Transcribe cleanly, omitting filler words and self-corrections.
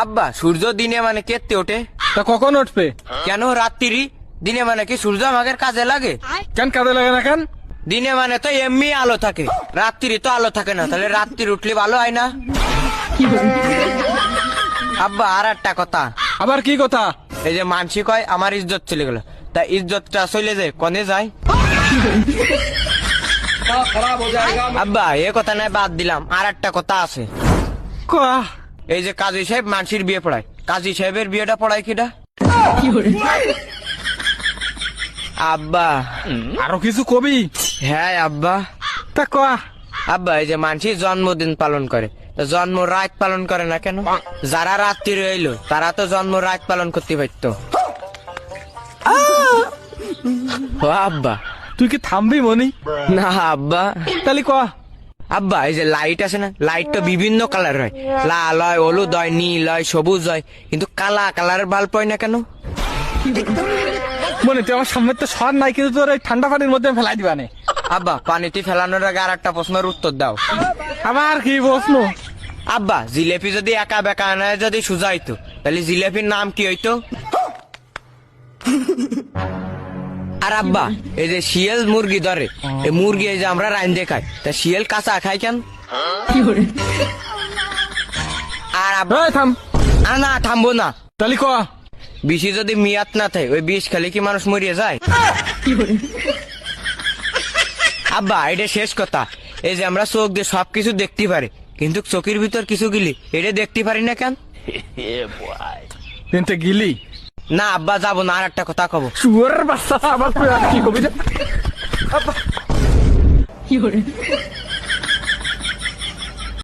আব্বা সূর্য দিনে মানে কেটে ওঠে, তা কখন উঠবে? কেন রাত্রি? দিনে মানে কি সূর্য আমাদের কাজে লাগে? কেন কাজে লাগে না কেন? দিনে মানে তো এমনি আলো থাকে, রাত্রি তো আলো থাকে না, তাহলে রাত্রি উঠলে ভালো হয় না? আব্বা আর একটা কথা, আবার কি কথা? এই যে মানসি কয় আমার ইজ্জত চলে গেল, তা ইজ্জতটা চলে যায় কনে যায়? আব্বা এ কথা নাই, বাদ দিলাম, আর একটা কথা আছে। কয়া। এই যে কাজী সাহেব মানসির বিয়ে পড়ায়, কাজী সাহেবের বিয়েটা পড়ায় কিটা? আব্বা আরো কিছু কবি? হ্যাঁ আব্বা। তা কয়া। আব্বা এই যে মানসি জন্মদিন পালন করে, তো জন্ম রাত পালন করে না কেন? যারা রাত্রি রইলো তারা তো জন্ম রাত পালন করতে পারত। ও আব্বা। তুই কি থামবি মনি? না আব্বা। তাহলে কয়া। আব্বা এই যে লাইট আছে না, লাইট তো বিভিন্ন কালার হয়, লাল হয়, হলুদ হয়, নীল হয়, সবুজ হয়, কিন্তু কালা কালারের বাল্ব হয় না কেন? মনে তুই আমার সামনে তো সর নাই, কিন্তু তোর এই ঠান্ডা পানির মধ্যে ফেলাই দিবানে। আব্বা পানিতে ফেলানোর আগে আর একটা প্রশ্নের উত্তর দাও। আবার কি প্রশ্ন? আব্বা জিলেপি যদি একা বেকা না যদি সোজা হইতো, তাহলে জিলেপির নাম কি হইতো? আর আব্বা এই যে শিয়াল মুরগি ধরে, এই মুরগি এই যে আমরা রাইন্দে খাই, তা শিয়াল কাঁচা খায় কেন? আর আব্বা এই থাম। না থামবো না। তাহলে কয়া। বিষি যদি মিয়াত না থাকে, ওই বিষ খেলে কি মানুষ মরিয়ে যায়? আব্বা এটা শেষ কথা, এই যে আমরা চোখ দিয়ে সবকিছু দেখতে পারি, কিন্তু চোখের ভিতর কিছু গিলি এটা দেখতে পারি না কেন? কিন্তু গিলি না আব্বা যাবো না, আর একটা কথা কব। শুয়ারের বাচ্চা আবার তুই আর কি কবি রে?